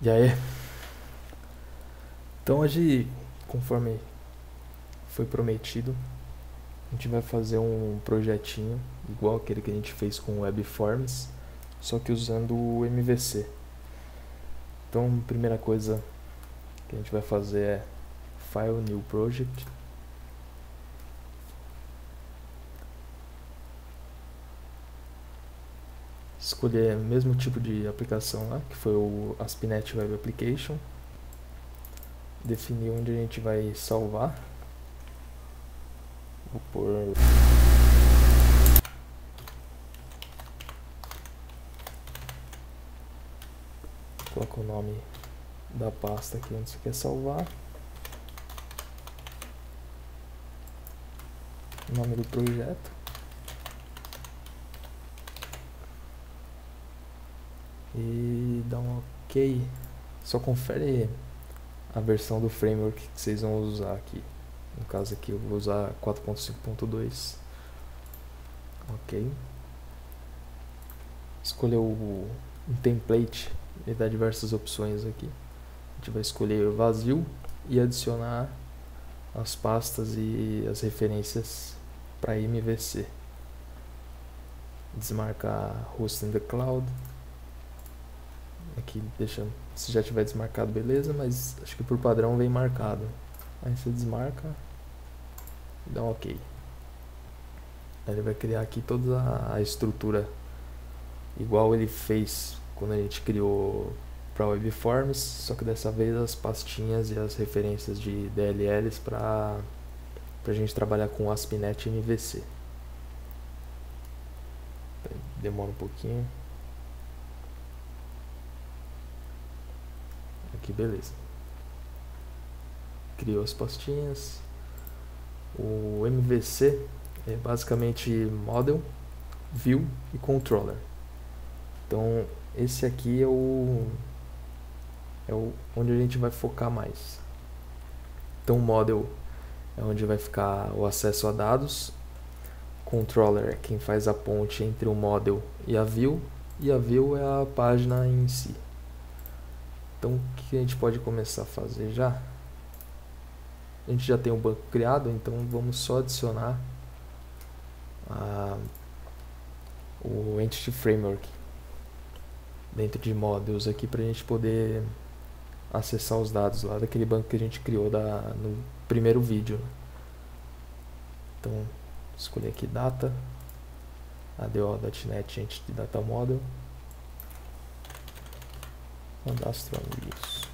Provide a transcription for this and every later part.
E aí, então hoje, conforme foi prometido, a gente vai fazer um projetinho igual aquele que a gente fez com o Webforms, só que usando o MVC. Então, a primeira coisa que a gente vai fazer é File New Project. Escolher o mesmo tipo de aplicação lá, que foi o ASP.NET Web Application. Definir onde a gente vai salvar. Vou pôr coloca o nome da pasta aqui onde você quer salvar, o nome do projeto e dá um OK. Só confere a versão do framework que vocês vão usar aqui. No caso aqui eu vou usar 4.5.2. OK. Escolher um template, ele dá diversas opções aqui. A gente vai escolher vazio e adicionar as pastas e as referências para MVC. Desmarcar Host in the Cloud. Aqui deixa, se já tiver desmarcado, beleza, mas acho que por padrão vem marcado. Aí você desmarca e dá um OK. Aí ele vai criar aqui toda a estrutura igual ele fez quando a gente criou para Webforms, só que dessa vez as pastinhas e as referências de DLLs para a gente trabalhar com ASP.NET MVC. Demora um pouquinho. Aqui, beleza. Criou as pastinhas. O MVC é basicamente Model, View e Controller. Então, esse aqui é o onde a gente vai focar mais. Então, o Model é onde vai ficar o acesso a dados. Controller é quem faz a ponte entre o Model e a View é a página em si. Então, o que a gente pode começar a fazer já? A gente já tem um banco criado, então vamos só adicionar o Entity Framework dentro de Models aqui para a gente poder acessar os dados lá daquele banco que a gente criou no primeiro vídeo. Então, escolher aqui Data, ADO.NET Entity Data Model, cadastro amigos.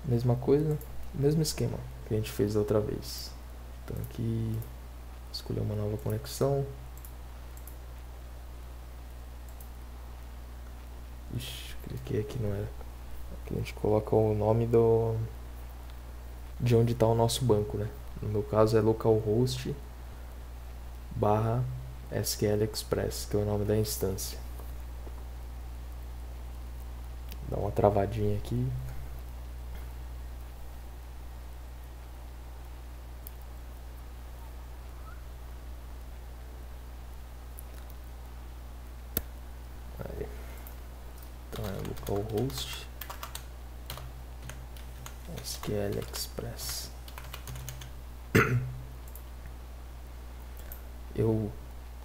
Mesma coisa, mesmo esquema que a gente fez da outra vez. Então aqui, escolher uma nova conexão. Ixi, cliquei aqui, não era. Aqui a gente coloca o nome de onde está o nosso banco, né? No meu caso é localhost barra SQL Express, que é o nome da instância. Dá uma travadinha aqui. Aí. Então é localhost SQL Express.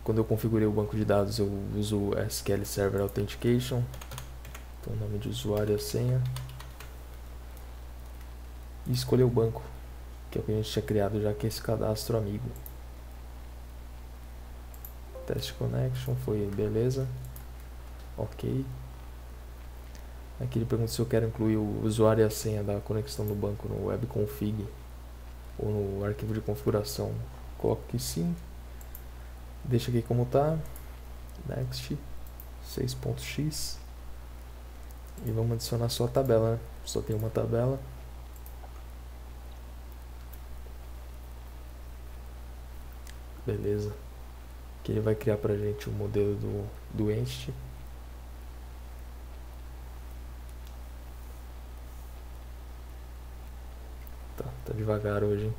Quando eu configurei o banco de dados, eu uso o SQL Server Authentication. Então, o nome de usuário e a senha. E escolher o banco, que é o que a gente tinha criado já, que é esse cadastro amigo. Test connection, foi beleza. OK. Aqui ele pergunta se eu quero incluir o usuário e a senha da conexão do banco no webconfig ou no arquivo de configuração. Coloco que sim. Deixa aqui como está. Next. 6.x. E vamos adicionar só a tabela, né? Só tem uma tabela. Beleza. Aqui ele vai criar pra gente o modelo do Entity. Tá devagar hoje, hein?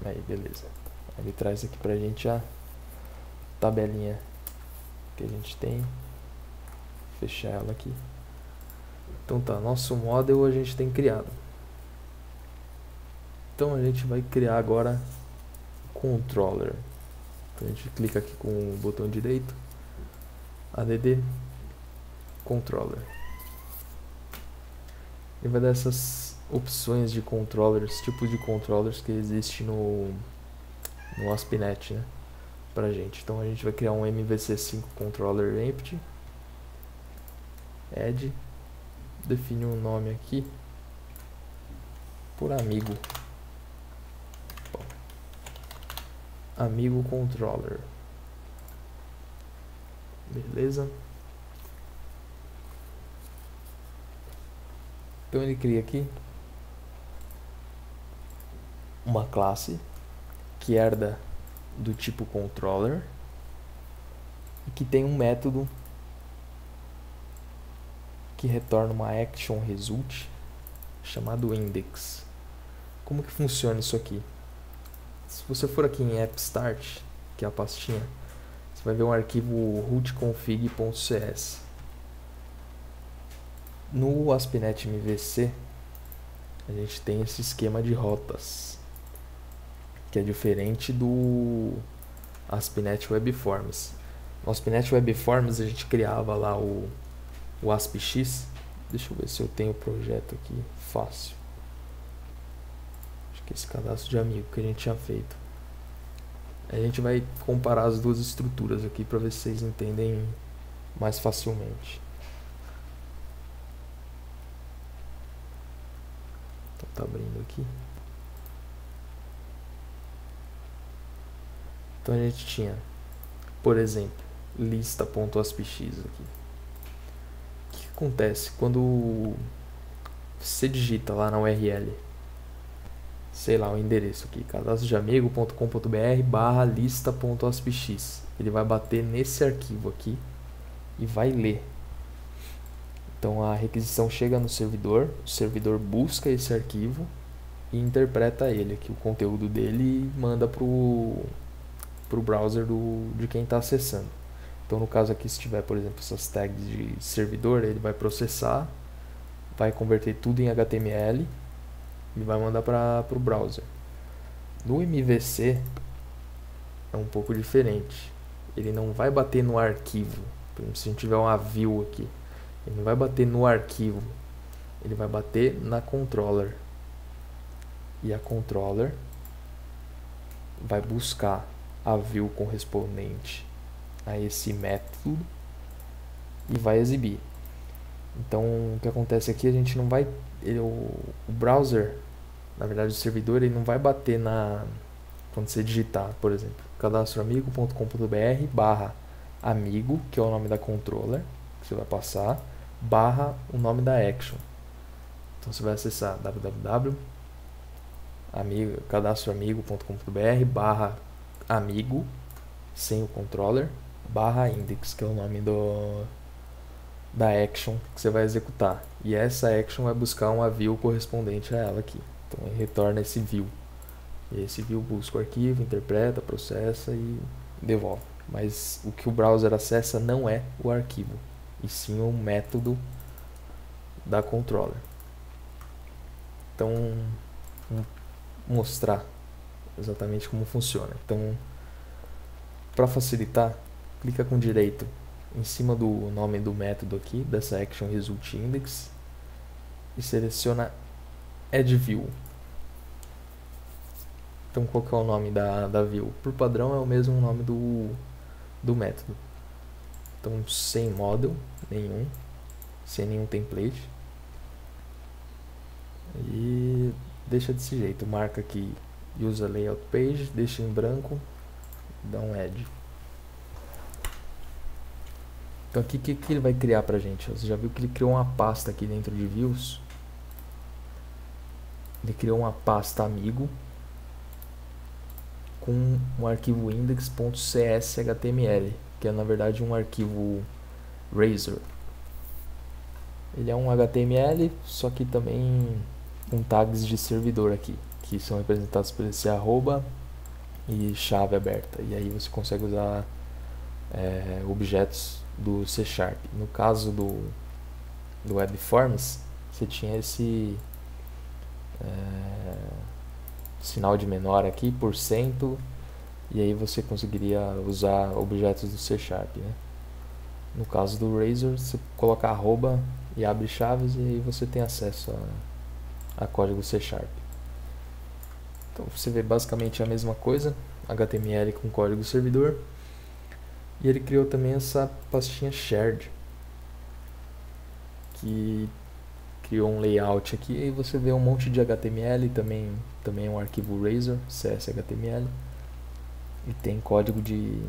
Aí, beleza. Ele traz aqui pra gente a tabelinha que a gente tem. Vou fechar ela aqui. Então tá, nosso model a gente tem criado. Então a gente vai criar agora o controller. Então a gente clica aqui com o botão direito, add controller. Ele vai dar essas opções de controllers, tipos de controllers que existe no ASP.NET, né, pra gente. Então a gente vai criar um MVC5 controller empty, add, define um nome aqui por amigo. Bom, amigo controller. Beleza? Então ele cria aqui uma classe que herda do tipo controller e que tem um método que retorna uma action result chamado index. Como que funciona isso aqui? Se você for aqui em app start, que é a pastinha, você vai ver um arquivo rootconfig.cs. No ASP.NET MVC a gente tem esse esquema de rotas, que é diferente do ASP.NET Web Forms. No ASP.NET Web Forms a gente criava lá o ASPX. Deixa eu ver se eu tenho o projeto aqui fácil. Acho que esse cadastro de amigo que a gente tinha feito. A gente vai comparar as duas estruturas aqui para ver se vocês entendem mais facilmente. Então tá abrindo aqui. Então a gente tinha, por exemplo, lista.aspx aqui. O que acontece quando você digita lá na URL, sei lá, o endereço aqui, cadastrodeamigo.com.br/lista.aspx. Ele vai bater nesse arquivo aqui e vai ler. Então a requisição chega no servidor, o servidor busca esse arquivo e interpreta ele aqui, o conteúdo dele, e manda pro browser de quem está acessando. Então no caso aqui, se tiver, por exemplo, essas tags de servidor, ele vai processar, vai converter tudo em HTML e vai mandar para o browser. No MVC é um pouco diferente. Ele não vai bater no arquivo. Por exemplo, se a gente tiver uma view aqui, ele não vai bater no arquivo, ele vai bater na controller. E a controller vai buscar a view correspondente a esse método e vai exibir. Então o que acontece aqui, a gente não vai, o browser, na verdade o servidor, ele não vai bater quando você digitar, por exemplo, cadastroamigo.com.br/amigo, que é o nome da controller que você vai passar, / o nome da action. Então você vai acessar cadastroamigo.com.br/amigo sem o controller /index, que é o nome da action que você vai executar. E essa action vai buscar uma view correspondente a ela aqui. Então ele retorna esse view. E esse view busca o arquivo, interpreta, processa e devolve. Mas o que o browser acessa não é o arquivo, e sim o método da controller. Então, vamos mostrar exatamente como funciona. Então, para facilitar, clica com direito em cima do nome do método aqui, dessa action result index, e seleciona add view. Então qual que é o nome da view? Por padrão é o mesmo nome do método. Então sem model nenhum, sem nenhum template. E deixa desse jeito, marca aqui user layout page, deixa em branco, dá um add. Então aqui o que ele vai criar pra gente? Você já viu que ele criou uma pasta aqui dentro de views. Ele criou uma pasta amigo com um arquivo index.cshtml, que é na verdade um arquivo Razor. Ele é um HTML, só que também com tags de servidor aqui, que são representados por esse arroba e chave aberta. E aí você consegue usar objetos do C#. No caso do WebForms, você tinha esse sinal de menor aqui, %, e aí você conseguiria usar objetos do C#, né? No caso do Razor, você coloca arroba e abre chaves, e aí você tem acesso a código C#. Então você vê basicamente a mesma coisa, HTML com código servidor. E ele criou também essa pastinha shared, que criou um layout aqui, e você vê um monte de HTML, também é um arquivo Razor, CSHTML, e tem código de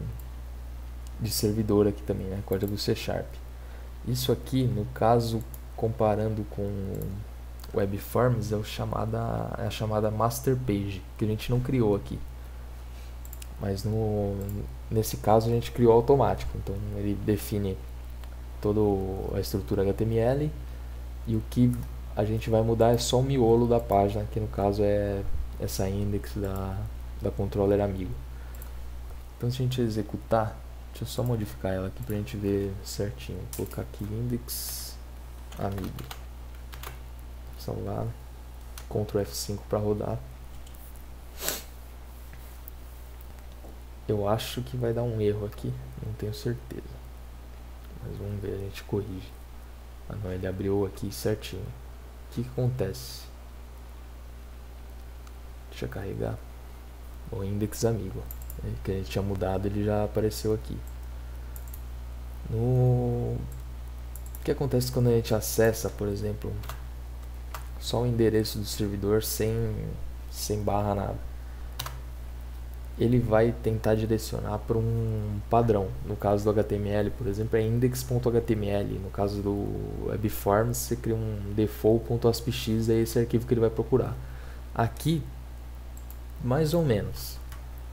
servidor aqui também, né? Código C#. Isso aqui, no caso, comparando com WebForms, é a chamada master page, que a gente não criou aqui. Mas nesse caso a gente criou automático. Então ele define toda a estrutura HTML, e o que a gente vai mudar é só o miolo da página, que no caso é essa index da controller amigo. Então se a gente executar, deixa eu só modificar ela aqui pra gente ver certinho. Vou colocar aqui index amigo. Salvar. Ctrl F5 para rodar. Eu acho que vai dar um erro aqui, não tenho certeza. Mas vamos ver, a gente corrige. Ah não, ele abriu aqui certinho. O que acontece? Deixa eu carregar. O index amigo, que a gente tinha mudado, ele já apareceu aqui. O que acontece quando a gente acessa, por exemplo, só o endereço do servidor sem barra nada? Ele vai tentar direcionar para um padrão. No caso do HTML, por exemplo, é index.html. No caso do WebForms, você cria um default.aspx, é esse arquivo que ele vai procurar. Aqui, mais ou menos,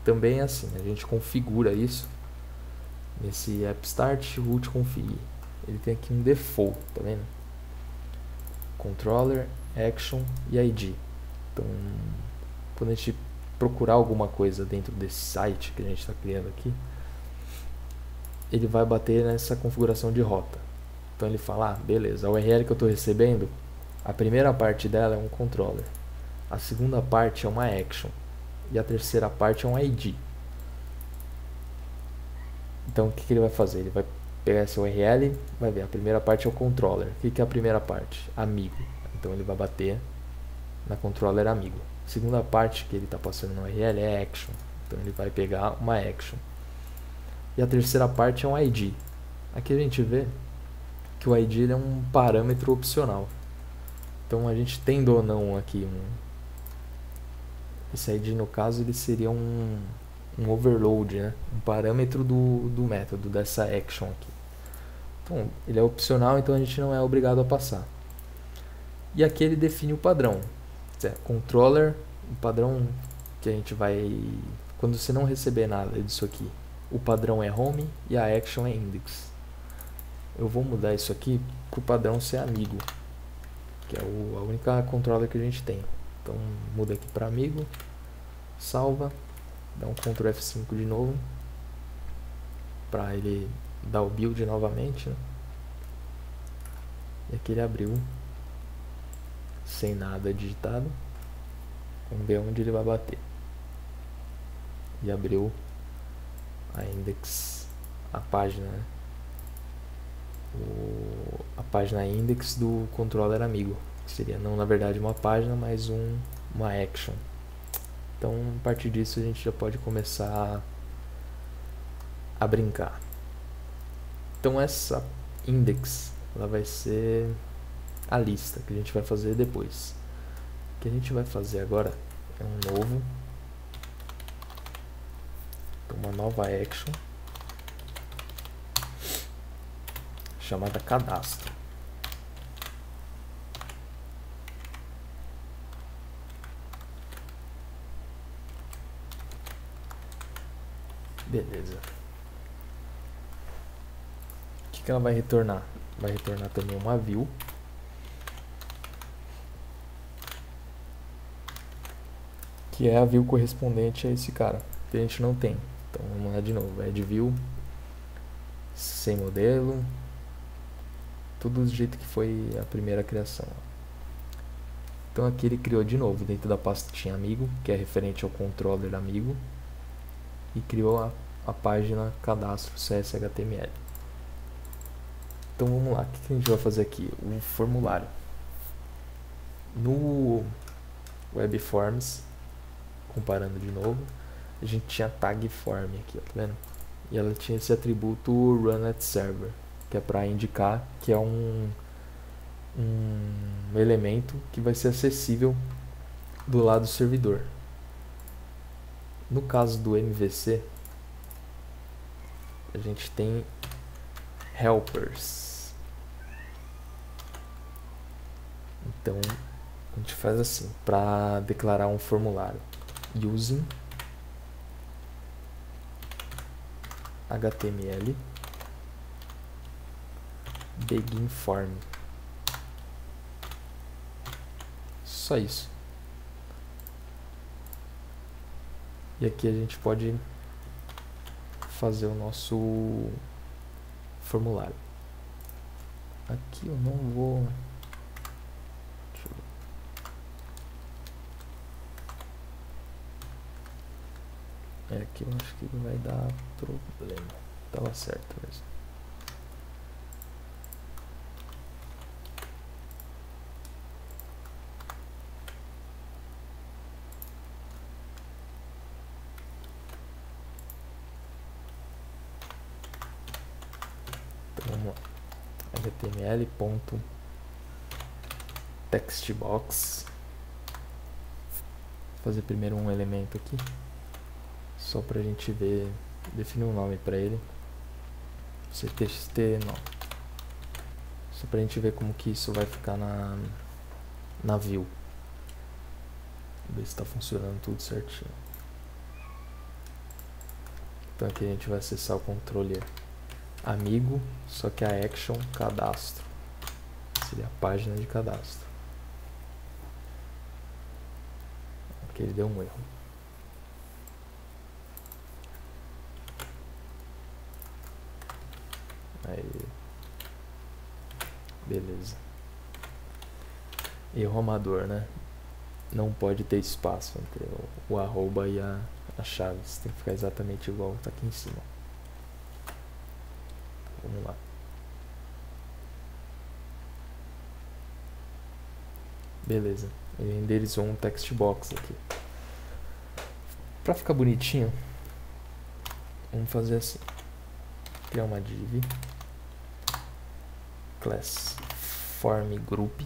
também é assim. A gente configura isso nesse AppStart root config. Ele tem aqui um default, tá vendo? Controller, action e ID. Então, quando a gente procurar alguma coisa dentro desse site que a gente está criando aqui, ele vai bater nessa configuração de rota. Então ele fala, beleza, a URL que eu estou recebendo, a primeira parte dela é um controller, a segunda parte é uma action e a terceira parte é um ID. Então o que ele vai fazer? Ele vai pegar essa URL, vai ver, a primeira parte é o controller. O que é a primeira parte? Amigo. Então ele vai bater na controller amigo. A segunda parte que ele está passando no URL é action. Então ele vai pegar uma action. E a terceira parte é um ID. Aqui a gente vê que o ID é um parâmetro opcional. Então a gente tendo ou não aqui esse ID, no caso, ele seria um overload, né? Um parâmetro do método, dessa action aqui. Então ele é opcional, então a gente não é obrigado a passar. E aqui ele define o padrão. Controller, o padrão que a gente vai, quando você não receber nada disso aqui, o padrão é home e a action é index. Eu vou mudar isso aqui para o padrão ser amigo, que é a única controller que a gente tem. Então muda aqui para amigo, salva, dá um Ctrl F5 de novo para ele dar o build novamente, né? E aqui ele abriu sem nada digitado. Vamos ver onde ele vai bater. E abriu a index, a página, né? A página index do controller amigo, que seria não na verdade uma página, mas uma action. Então a partir disso a gente já pode começar a brincar. Então essa index, ela vai ser a lista que a gente vai fazer depois. O que a gente vai fazer agora é uma nova action chamada cadastro. Beleza. O que ela vai retornar? Vai retornar também uma view. que é a view correspondente a esse cara, que a gente não tem. Então vamos lá de novo, add view, sem modelo, tudo do jeito que foi a primeira criação. Então aqui ele criou de novo dentro da pastinha amigo, que é referente ao controller amigo, e criou a página cadastro CS/HTML. Então vamos lá, o que a gente vai fazer aqui? Um formulário. No Web Forms, comparando de novo, a gente tinha tag form aqui, ó, tá vendo? E ela tinha esse atributo run at server, que é para indicar que é um elemento que vai ser acessível do lado do servidor. No caso do MVC, a gente tem helpers. Então a gente faz assim, para declarar um formulário, using HTML begin form. Só isso. E aqui a gente pode fazer o nosso formulário. Aqui eu não vou... Deixa eu ver. Aqui eu acho que vai dar problema. Tava certo mesmo. Então vamos lá. html.textbox. Vou fazer primeiro um elemento aqui, só pra gente ver, definir um nome pra ele. ctxt nome. Só pra gente ver como que isso vai ficar na view. Ver se tá funcionando tudo certinho. Então aqui a gente vai acessar o controle amigo, só que a action cadastro seria a página de cadastro. Aqui ele deu um erro. Aí, beleza. Erro amador, né? Não pode ter espaço entre o arroba e a chave. Tem que ficar exatamente igual que tá aqui em cima. Vamos lá. Beleza. Ele renderizou um text box aqui. Pra ficar bonitinho, vamos fazer assim. Criar uma div class form group.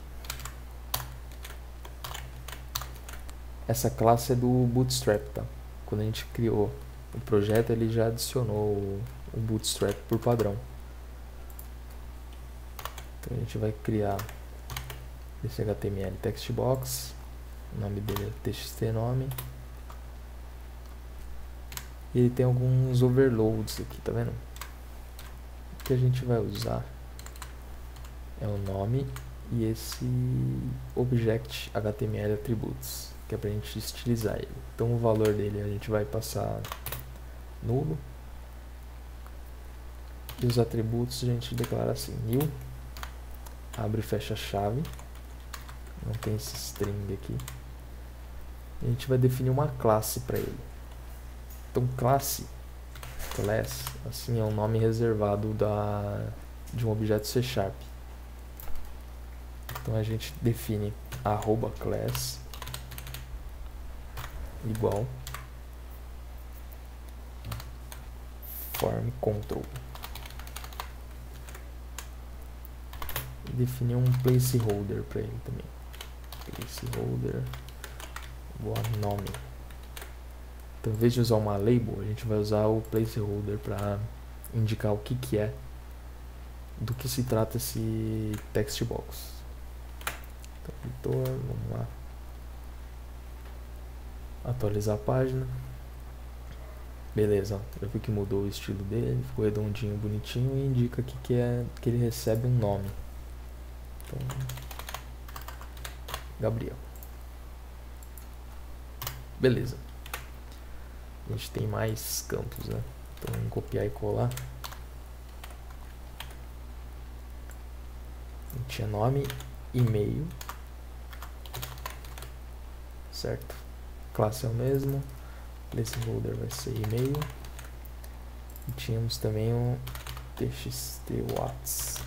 Essa classe é do Bootstrap, tá? Quando a gente criou o projeto, ele já adicionou o Bootstrap por padrão. Então a gente vai criar esse HTML text box. O nome dele é txt nome. E ele tem alguns overloads aqui, tá vendo? O que a gente vai usar é o nome e esse object HTML attributes, que é pra gente estilizar ele. Então o valor dele a gente vai passar nulo. E os atributos a gente declara assim, new, abre e fecha a chave. Não tem esse string aqui. E a gente vai definir uma classe para ele. Então class, assim é um nome reservado de um objeto C#. Então a gente define @class igual form control. E definir um placeholder para ele também. Placeholder igual a nome. Então, em vez de usar uma label, a gente vai usar o placeholder para indicar o que é, do que se trata esse text box. Então, editor, vamos lá. Atualizar a página. Beleza, ó, eu vi que mudou o estilo dele, ficou redondinho, bonitinho e indica aqui que ele recebe um nome. Então, Gabriel. Beleza. A gente tem mais campos, né? Então vamos copiar e colar. A gente tinha nome, e-mail, certo? Classe é o mesmo, placeholder vai ser e-mail. E tínhamos também o txt whats.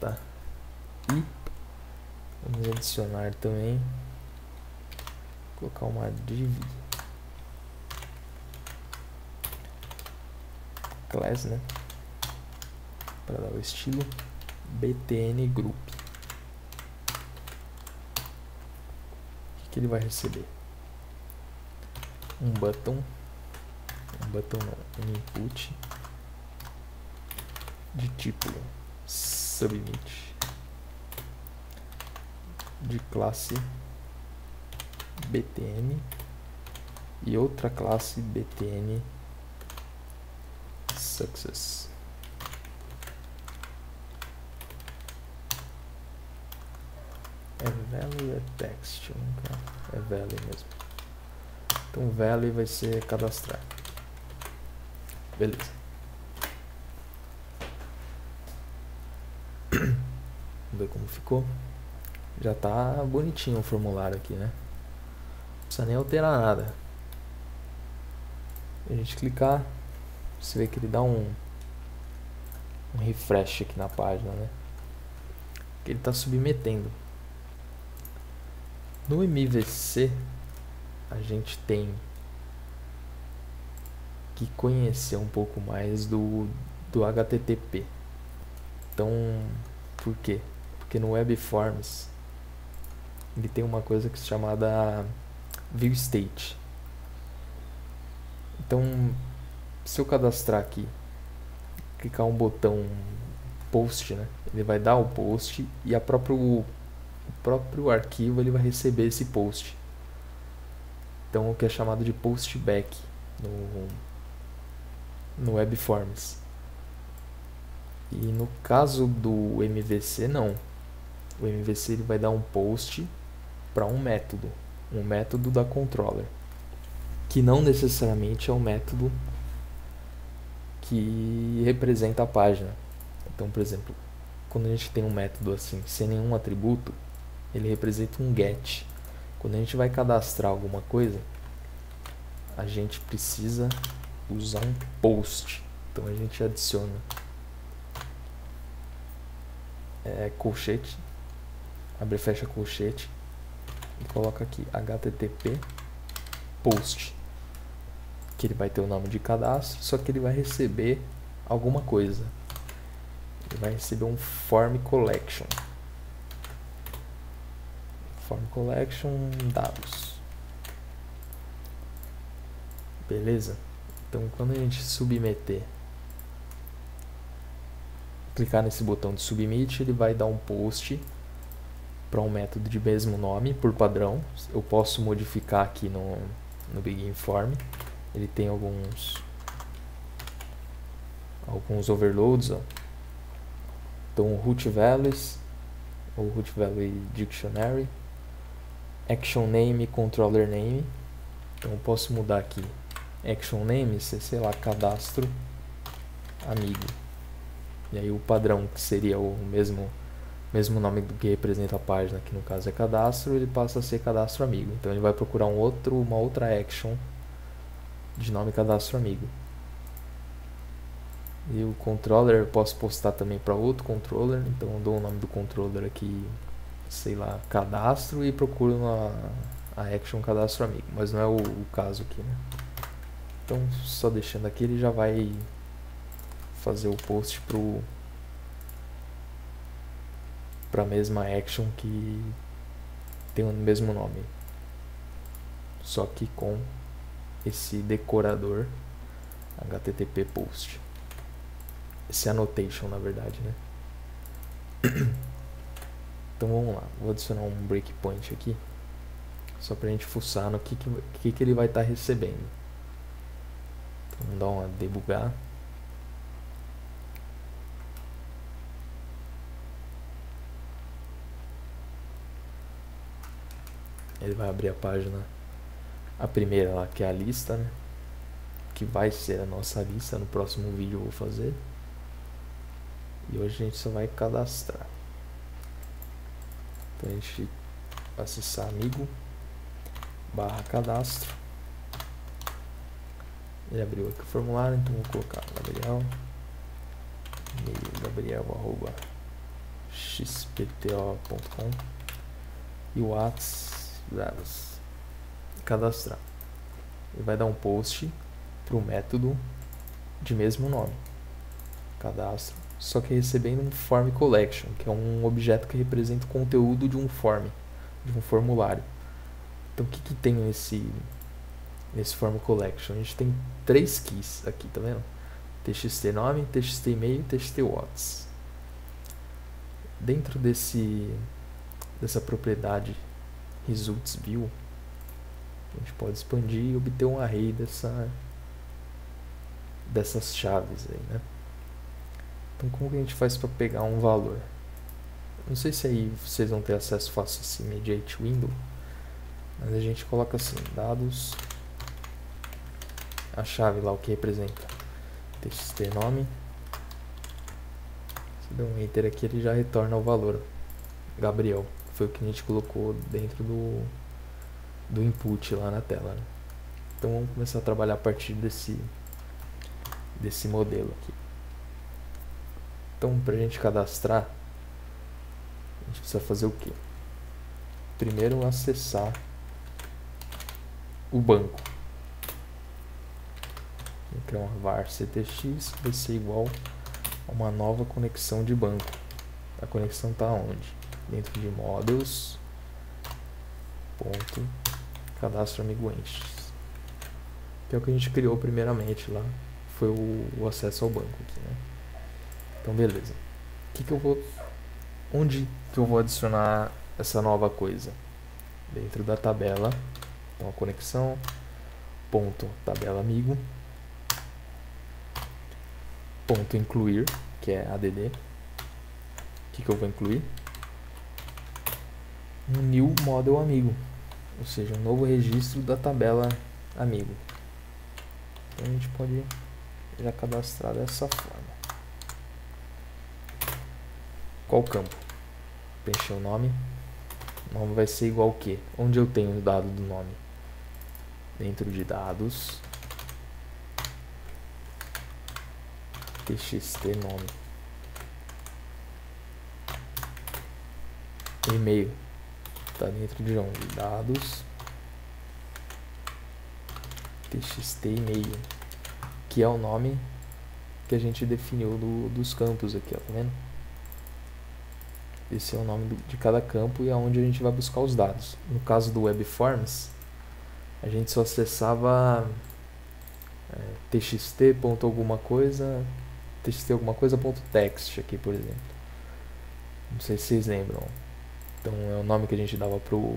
Tá. E vamos adicionar também, colocar uma div class, né? Para dar o estilo btn group. O que ele vai receber? Um button não, um input de tipo submit, de classe btn e outra classe btn success. É value, é text, é value mesmo. Então value vai ser cadastrar. Beleza. Vamos ver como ficou. Já tá bonitinho o formulário aqui, né? Não precisa nem alterar nada. A gente clicar, você vê que ele dá um refresh aqui na página, né? Que ele está submetendo. No MVC a gente tem que conhecer um pouco mais do HTTP. Então, por quê? Porque no WebForms ele tem uma coisa que é chamada ViewState. Então, se eu cadastrar aqui, clicar um botão post, né? Ele vai dar o post e o próprio arquivo ele vai receber esse post. Então, o que é chamado de postback no WebForms. E no caso do MVC, não. O MVC ele vai dar um post para um método da controller, que não necessariamente é o método que representa a página. Então, por exemplo, quando a gente tem um método assim, sem nenhum atributo, ele representa um get. Quando a gente vai cadastrar alguma coisa, a gente precisa usar um post. Então a gente adiciona colchete, abre e fecha colchete e coloca aqui http post, que ele vai ter o nome de cadastro, só que ele vai receber alguma coisa. Ele vai receber um form collection. Form collection dados. Beleza? Então quando a gente submeter, clicar nesse botão de submit, ele vai dar um post para um método de mesmo nome, por padrão. Eu posso modificar aqui no Begin Form. Ele tem alguns overloads, ó. Então root values, ou root value dictionary, action name e controller name. Então eu posso mudar aqui action name, sei lá, cadastro amigo. E aí o padrão, que seria o mesmo nome do que representa a página, que no caso é cadastro, ele passa a ser cadastro amigo. Então ele vai procurar uma outra action de nome cadastro amigo. E o controller eu posso postar também para outro controller. Então eu dou o nome do controller aqui, sei lá, cadastro, e procuro a action cadastro amigo. Mas não é o caso aqui, né? Então só deixando aqui, ele já vai fazer o post para a mesma action que tem o mesmo nome, só que com esse decorador http post, esse annotation na verdade, né? Então vamos lá, vou adicionar um breakpoint aqui só pra gente fuçar no que ele vai estar recebendo. Então vamos dar uma debugar. Ele vai abrir a página, a primeira lá, que é a lista, né? Que vai ser a nossa lista. No próximo vídeo eu vou fazer. E hoje a gente só vai cadastrar. Então a gente vai acessar amigo/cadastro. Ele abriu aqui o formulário, então vou colocar Gabriel, e-mail gabriel@xpto.com e o WhatsApp, cadastrar. Ele vai dar um post para o método de mesmo nome, cadastro, só que recebendo um form collection, que é um objeto que representa o conteúdo de um form, de um formulário. Então o que tem nesse form collection? A gente tem 3 keys aqui, tá vendo? TXT nome, TXT e-mail e TXT whats. Dentro dessa propriedade results view, a gente pode expandir e obter um array dessas chaves aí, né? Então como que a gente faz para pegar um valor? Não sei se aí vocês vão ter acesso fácil assim, mediate window, mas a gente coloca assim, dados, a chave lá, o que representa TXT nome. Se der um enter aqui, ele já retorna o valor Gabriel, que foi o que a gente colocou dentro do input lá na tela, né? Então vamos começar a trabalhar a partir desse modelo aqui. Então, para a gente cadastrar, a gente precisa fazer o quê? Primeiro, acessar o banco. Vou criar uma var ctx, vai ser igual a uma nova conexão de banco. A conexão está onde? Dentro de models, ponto, cadastro amigo entities, que é o que a gente criou primeiramente lá, foi o acesso ao banco aqui, né? Então beleza. Onde que eu vou adicionar essa nova coisa? Dentro da tabela. Então a conexão, ponto, tabela amigo, ponto incluir, que é add. O que eu vou incluir? Um new model amigo, ou seja, um novo registro da tabela amigo. Então a gente pode já cadastrar dessa forma. Qual campo? Preencher o nome. O nome vai ser igual ao que? Onde eu tenho o dado do nome? Dentro de dados, txt nome. E-mail está dentro de onde? Dados, txt e-mail, que é o nome que a gente definiu dos campos aqui, ó, tá vendo? Esse é o nome de cada campo e é onde a gente vai buscar os dados. No caso do WebForms, a gente só acessava txt ponto alguma coisa, txt alguma coisa ponto text aqui, por exemplo. Não sei se vocês lembram. Então é o nome que a gente dava pro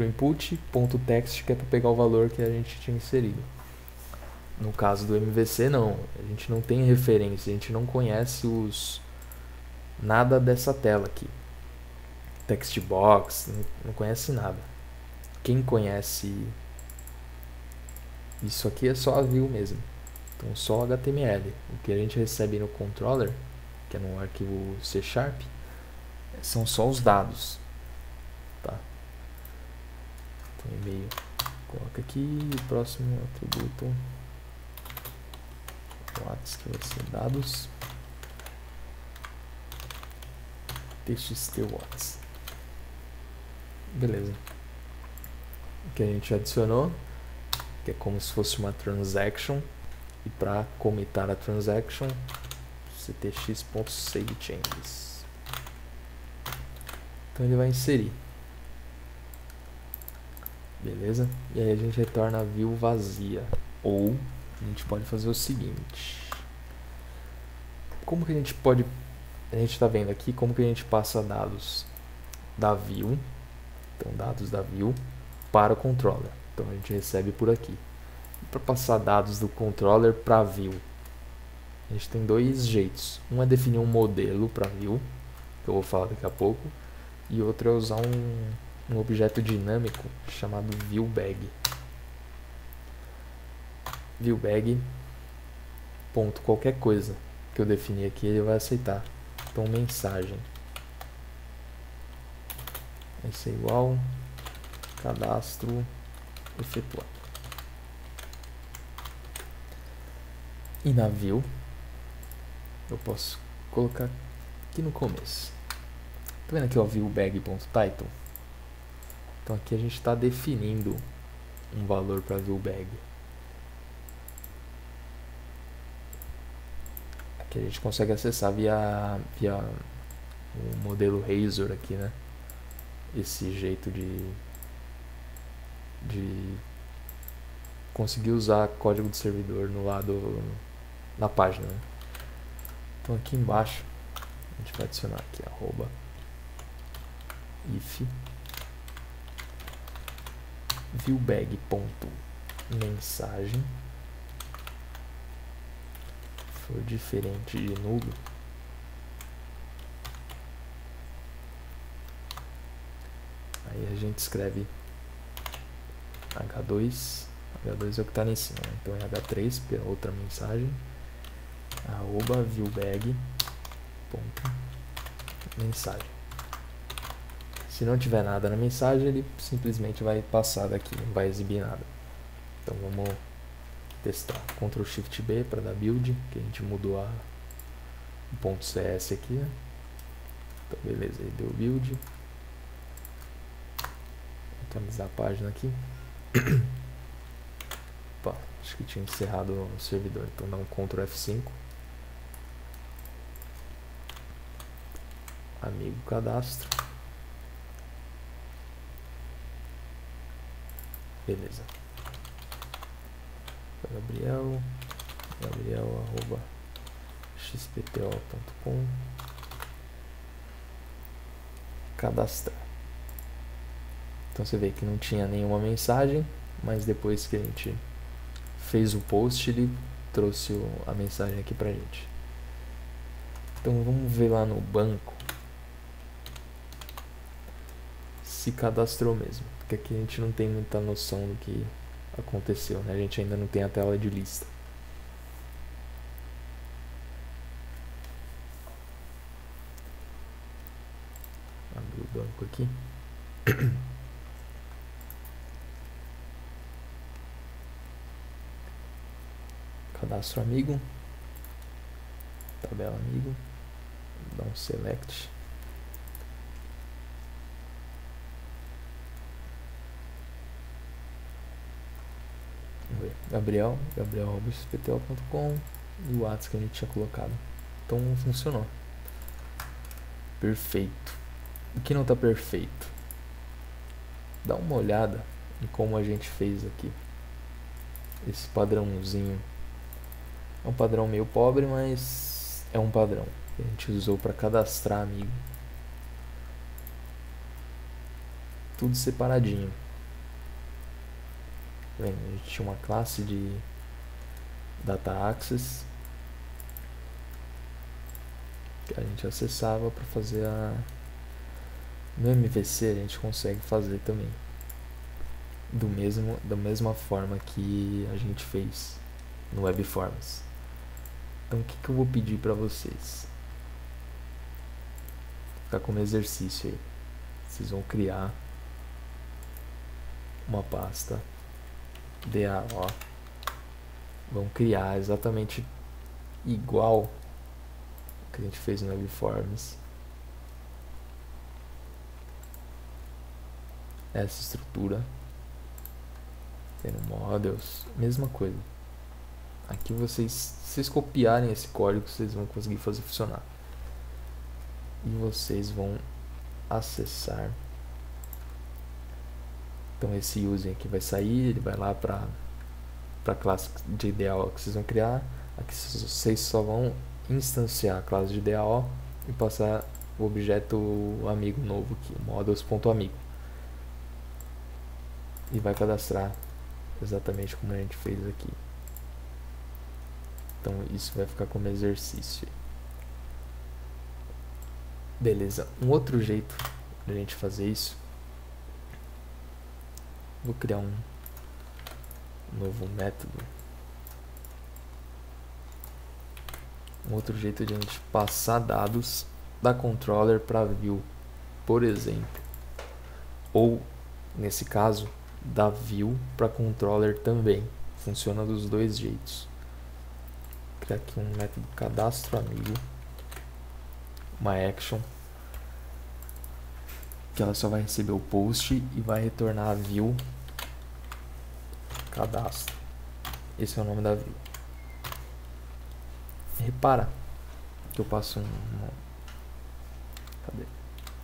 input, ponto text, que é para pegar o valor que a gente tinha inserido. No caso do MVC não, a gente não tem referência, a gente não conhece nada dessa tela aqui. Text box, não conhece nada. Quem conhece isso aqui é só a view mesmo. Então só HTML. O que a gente recebe no controller, que é no arquivo C#, são só os dados, tá? Então e-mail, coloca aqui o próximo atributo, WhatsApp, que vai ser dados, txt whats. Beleza. O que a gente adicionou, que é como se fosse uma transaction, e para comitar a transaction, ctx.savechanges. Então ele vai inserir. Beleza? E aí a gente retorna a view vazia. Ou a gente pode fazer o seguinte. Como que a gente pode... A gente está vendo aqui como que a gente passa dados da view. Então dados da view para o controller. Então a gente recebe por aqui. Para passar dados do controller para a view, a gente tem 2 jeitos. Um é definir um modelo para view, que eu vou falar daqui a pouco. E outro é usar um objeto dinâmico chamado viewBag. ViewBag ponto qualquer coisa que eu definir aqui ele vai aceitar. Então mensagem vai ser igual cadastro efetuado. E na view eu posso colocar aqui no começo. Tá vendo aqui, ó, viewBag.title? Então aqui a gente está definindo um valor para viewBag. Aqui a gente consegue acessar via o modelo Razor aqui, né? Esse jeito de conseguir usar código de servidor no lado na página, né? Então aqui embaixo a gente vai adicionar aqui @if viewBag.mensagem for diferente de nulo, aí a gente escreve H2 é o que está em cima, né? Então é H3 porque é outra mensagem, @viewBag.mensagem. Se não tiver nada na mensagem, ele simplesmente vai passar daqui, não vai exibir nada. Então vamos testar. Ctrl Shift B para dar build, que a gente mudou o .cs aqui, né? Então beleza, aí deu build. Vou atualizar a página aqui. Opa, acho que tinha encerrado o servidor, então dá um Ctrl F5. Amigo cadastro. Beleza. Gabriel@xpto.com. Cadastrar. Então você vê que não tinha nenhuma mensagem, mas depois que a gente fez o post, ele trouxe a mensagem aqui pra gente. Então vamos ver lá no banco se cadastrou mesmo, porque aqui a gente não tem muita noção do que aconteceu, né? A gente ainda não tem a tela de lista. Abrir o banco aqui. Cadastro amigo, tabela amigo, dá um select. Vamos ver. Gabriel@xpto.com e o WhatsApp que a gente tinha colocado. Então funcionou. Perfeito. O que não está perfeito? Dá uma olhada em como a gente fez aqui. Esse padrãozinho. É um padrão meio pobre, mas é um padrão que a gente usou para cadastrar amigo. Tudo separadinho. Tá vendo? A gente tinha uma classe de Data Access que a gente acessava para fazer no MVC a gente consegue fazer também da mesma forma que a gente fez no WebForms. Então o que eu vou pedir para vocês? Ficar como exercício aí. Vocês vão criar uma pasta DAO. Vão criar exatamente igual que a gente fez no WebForms. Essa estrutura. Tendo models, mesma coisa. Aqui se vocês copiarem esse código, vocês vão conseguir fazer funcionar. E vocês vão acessar. Então esse using aqui vai sair, ele vai lá para a classe de DAO que vocês vão criar. Aqui vocês só vão instanciar a classe de DAO e passar o objeto amigo novo aqui, models.amigo. E vai cadastrar exatamente como a gente fez aqui. Então isso vai ficar como exercício. Beleza, um outro jeito de a gente fazer isso Vou criar um novo método. Um outro jeito de a gente passar dados da controller para view, por exemplo, ou nesse caso da view para controller também. Funciona dos dois jeitos. Vou criar aqui um método cadastro amigo, uma action, que ela só vai receber o post e vai retornar a view cadastro. Esse é o nome da view. Repara que eu passo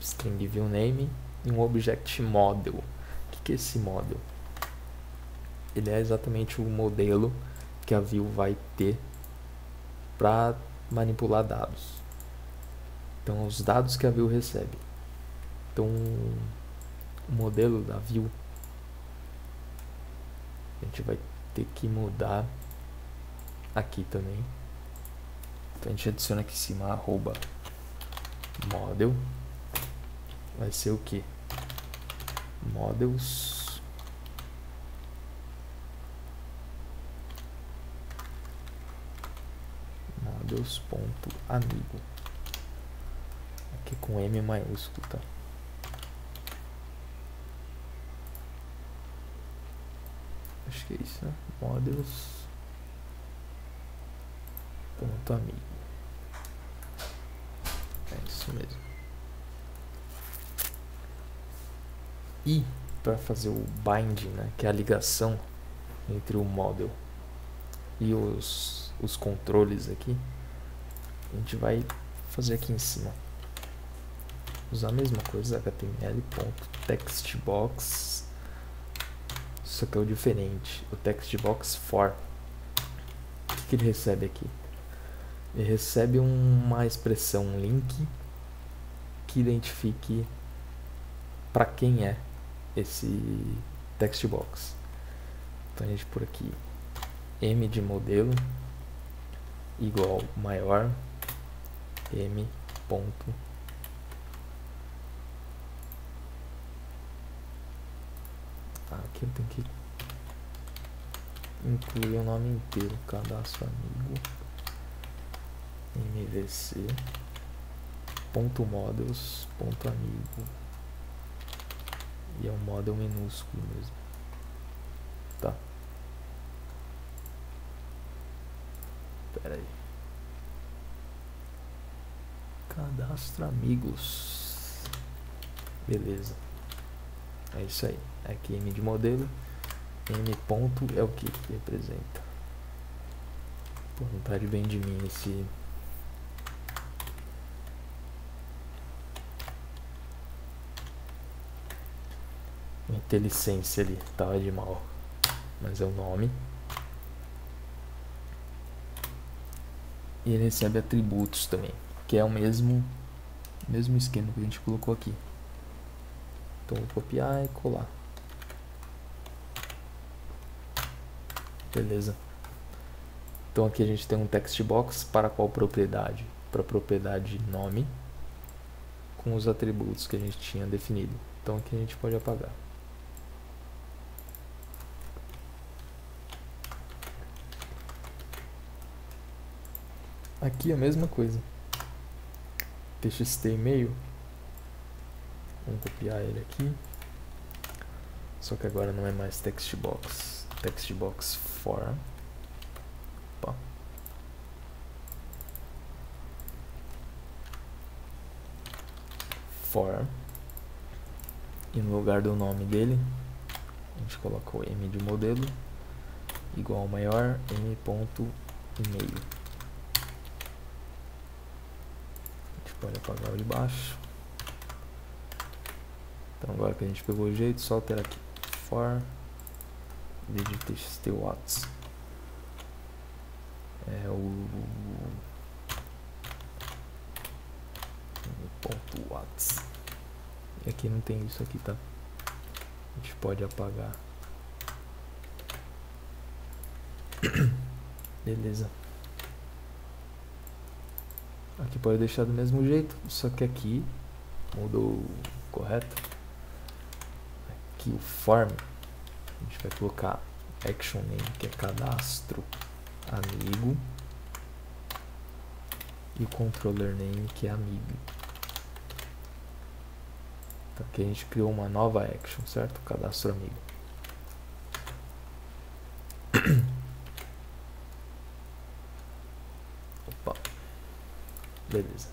string view name e um object model. O que é esse model? Ele é exatamente o modelo que a view vai ter para manipular dados. Então, os dados que a view recebe. Então, o modelo da view a gente vai ter que mudar aqui também. Então, a gente adiciona aqui em cima arroba model. Vai ser o que? Models. Models.amigo. Aqui com M maiúsculo, tá? Acho que é isso, né? Models.amigo. É isso mesmo. E para fazer o binding, né, que é a ligação entre o model e os controles aqui, a gente vai fazer aqui em cima. Usar a mesma coisa, html.textbox, só que é o diferente, o textbox for. O que ele recebe aqui? Ele recebe uma expressão, um link, que identifique para quem é esse textbox. Então a gente por aqui m de modelo igual maior m ponto aqui eu tenho que incluir o nome inteiro, cadastro amigo mvc ponto models ponto amigo, e é um model minúsculo mesmo, tá? Pera aí, cadastro amigos, beleza, é isso aí. Aqui m de modelo, m ponto é o que representa. Pô, não tá de bem de mim esse IntelliSense ali, tava de mal, mas é o nome. E ele recebe atributos também, que é o mesmo esquema que a gente colocou aqui. Então vou copiar e colar. Beleza. Então aqui a gente tem um text box para qual propriedade? Para a propriedade nome, com os atributos que a gente tinha definido. Então aqui a gente pode apagar. Aqui a mesma coisa. TXT e-mail. Vamos copiar ele aqui. Só que agora não é mais textbox. Textbox for. Opa. For. E no lugar do nome dele, a gente coloca o m de modelo igual ao maior m.email. Pode apagar o de baixo. Então agora que a gente pegou o jeito, só alterar aqui for txt watts é o ponto watts, e aqui não tem isso aqui, tá? A gente pode apagar. Beleza. Aqui pode deixar do mesmo jeito, só que aqui mudou, correto? Aqui o form a gente vai colocar action name, que é cadastro amigo, e o controller name, que é amigo. Então aqui a gente criou uma nova action, certo? Cadastro amigo. Opa. Beleza.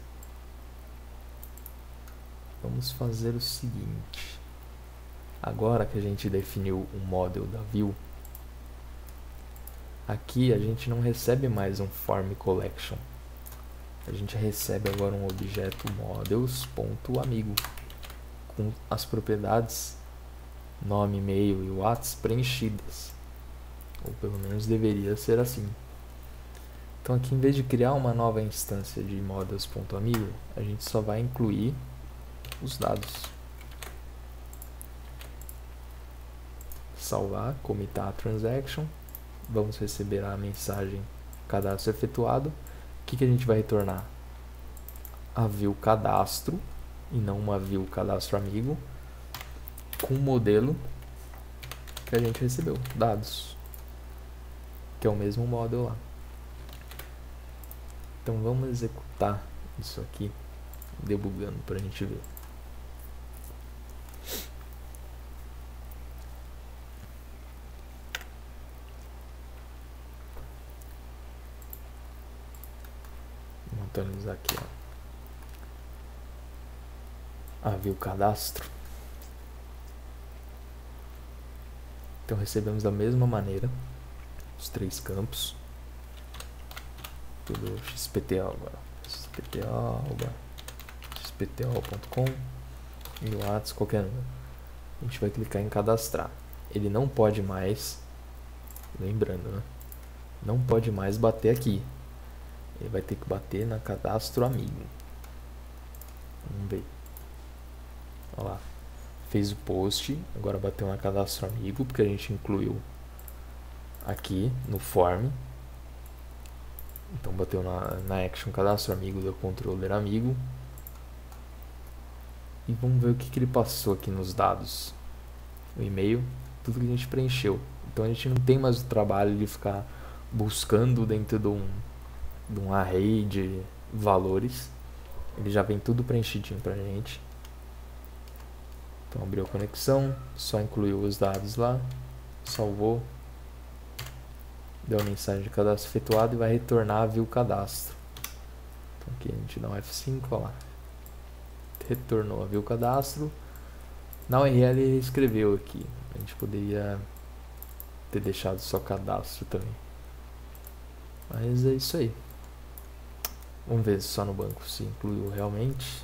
Vamos fazer o seguinte. Agora que a gente definiu o model da view, aqui a gente não recebe mais um form collection. A gente recebe agora um objeto models.amigo com as propriedades nome, e-mail e WhatsApp preenchidas. Ou pelo menos deveria ser assim. Então aqui, em vez de criar uma nova instância de models.amigo, a gente só vai incluir os dados. Salvar, commitar a transaction. Vamos receber a mensagem cadastro efetuado. O que a gente vai retornar? A view cadastro e não uma view cadastro amigo com o modelo que a gente recebeu, dados, que é o mesmo model lá. Então vamos executar isso aqui debugando para a gente ver. Vamos atualizar aqui, ó. A view cadastro. Então recebemos da mesma maneira os 3 campos. Tudo XPTO agora. XPTO.com e o WhatsApp, qualquer número. A gente vai clicar em cadastrar. Ele não pode mais, lembrando, né? Não pode mais bater aqui. Ele vai ter que bater na cadastro amigo. Vamos ver. Olha lá. Fez o post, agora bateu na cadastro amigo, porque a gente incluiu aqui no form. Então bateu na action cadastro amigo do controller amigo. E vamos ver o que ele passou aqui nos dados. O e-mail, tudo que a gente preencheu. Então a gente não tem mais o trabalho de ficar buscando dentro de um array de valores. Ele já vem tudo preenchidinho pra gente. Então abriu a conexão, só incluiu os dados lá, salvou, deu a mensagem de cadastro efetuado e vai retornar a view cadastro. Então aqui a gente dá um F5, olha lá. Retornou a view cadastro. Na URL ele escreveu aqui. A gente poderia ter deixado só cadastro também. Mas é isso aí. Vamos ver só no banco se incluiu realmente.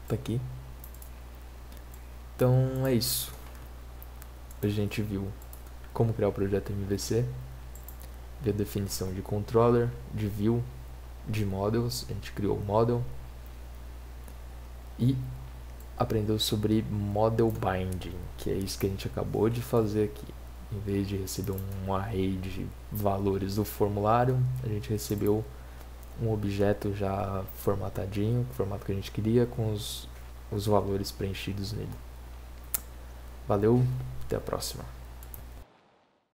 Tá aqui. Então é isso. A gente viu como criar o projeto MVC, viu a definição de controller, de view, de models, a gente criou o model e aprendeu sobre model binding, que é isso que a gente acabou de fazer aqui. Em vez de receber um array de valores do formulário, a gente recebeu um objeto já formatadinho, o formato que a gente queria, com os valores preenchidos nele. Valeu, até a próxima.